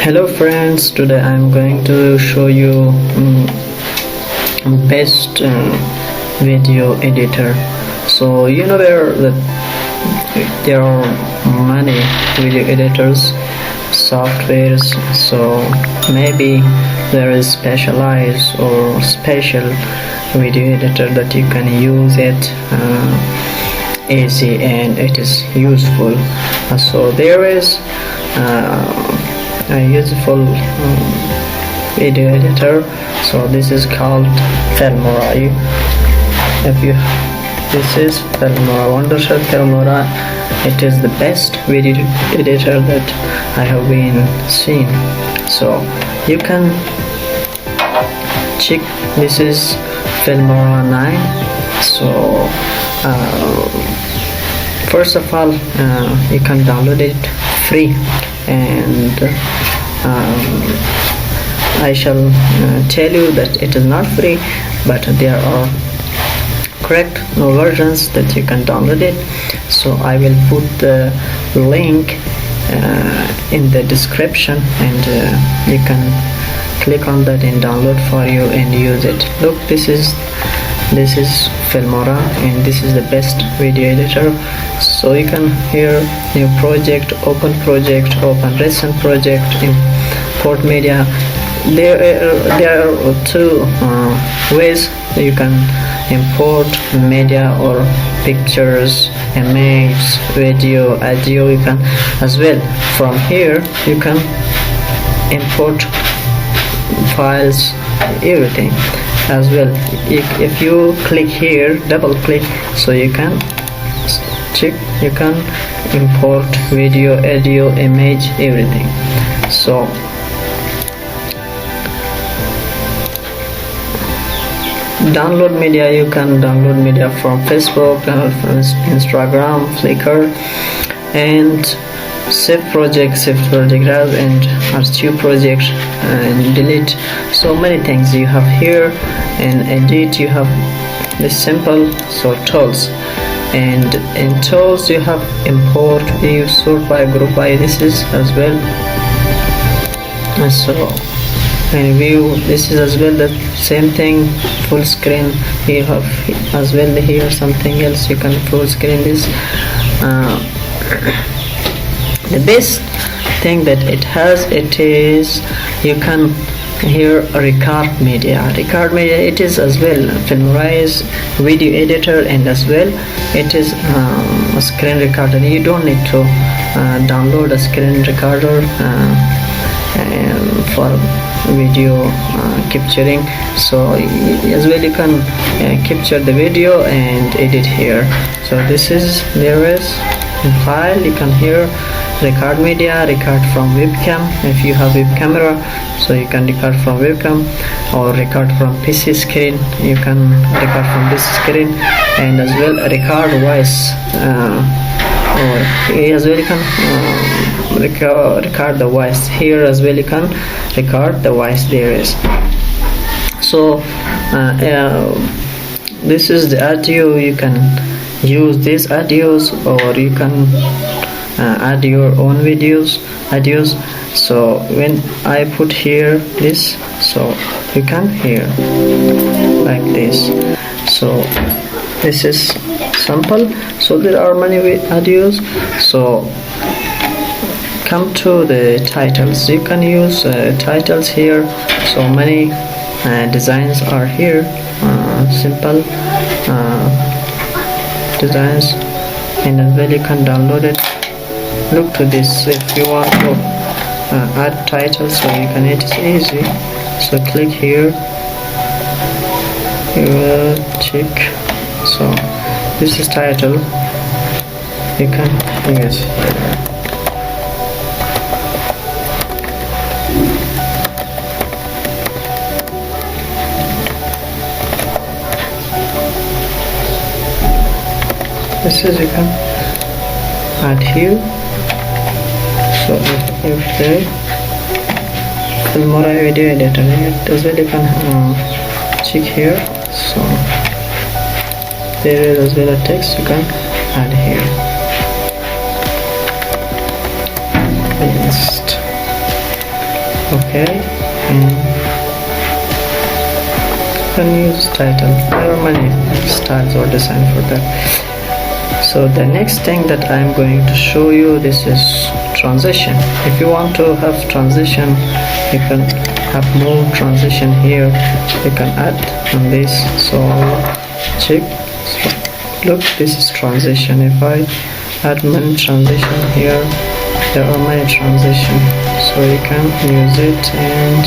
Hello friends, today I'm going to show you best video editor. So there are many video editors softwares, so maybe there is specialized or special video editor that you can use it easy and it is useful. So there is a useful video editor. So this is called Filmora. This is Filmora, Wondershare Filmora. It is the best video editor that I have been seen. So you can check. This is Filmora 9. So first of all, you can download it free, and I shall tell you that it is not free, but there are correct versions that you can download it. So I will put the link in the description, and you can click on that and download for you and use it. Look, this is Filmora, and this is the best video editor. So you can here new project, open recent project, import media. There are two ways you can import media, or pictures, image, video, audio. You can as well from here you can import files, everything as well. If you click here, double click, so you can check, you can import video, audio, image, everything. So download media, you can download media from Facebook, from Instagram, Flickr, and save project as, and archive project, and delete. So many things you have here, and edit. You have this simple tools, and in tools you have import, view, sort by, group by. This is as well. So and view, this is as well the same thing. Full screen, you have as well here something else. You can full screen this. The best thing that it has, it is you can here record media. It is as well Filmora is video editor, and as well it is a screen recorder. You don't need to download a screen recorder for video capturing. So as well you can capture the video and edit here. So there is file. You can here record media, record from webcam. If you have web camera, so you can record from webcam, or record from PC screen. You can record from this screen, and as well record voice, or as well you can record the voice here. As well you can record the voice. There is. So this is the audio. You can use these audios, or you can add your own audios. So when I put here this, so you can hear like this. So this is sample. So there are many audios. So come to the titles. You can use titles here. So many designs are here, simple designs, and as well you can download it. Look to this. If you want to add titles, so you can, it is easy. So click here, you will check. So this is title. You can use here. This is, you can add here. So if the Filmora video editor, it as well you can check here. So there is as well a text you can add here. Paste. okay, and you can use title. There are many styles or design for that. So the next thing that I'm going to show you, this is transition. If you want to have transition, you can have more transition here. You can add on this. So check. So look, this is transition. If I add many transition here, there are many transition. So you can use it and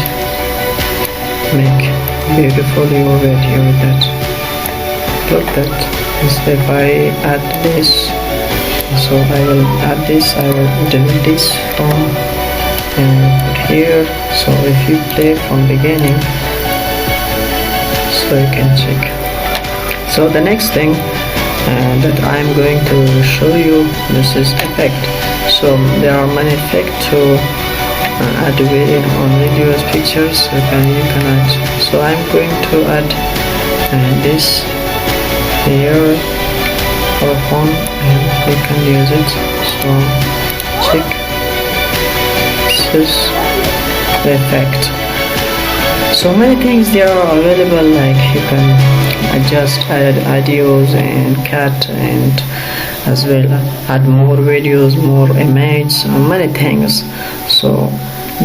make beautiful your video with that. Look that. If I add this, so I will add this, I will delete this from and put here. So if you play from beginning, so you can check. So the next thing that I'm going to show you, this is effect. So there are many effects to add video on videos, pictures. You can add. So I'm going to add this here for fun, and you can use it. So check, this is the effect. So many things there are available, like you can adjust add audios and cut, and as well add more videos, more images, and many things. So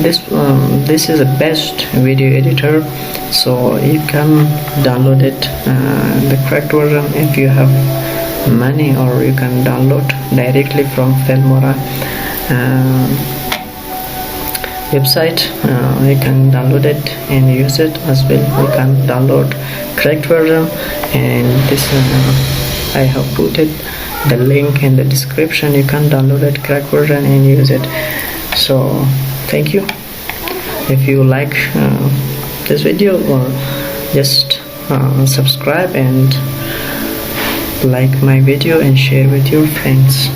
this is the best video editor, so you can download it, the correct version if you have money, or you can download directly from Filmora website. You can download it and use it as well. You can download correct version, and this I have put it the link in the description. You can download it correct version and use it. So thank you. If you like this video, or just subscribe and like my video and share with your friends.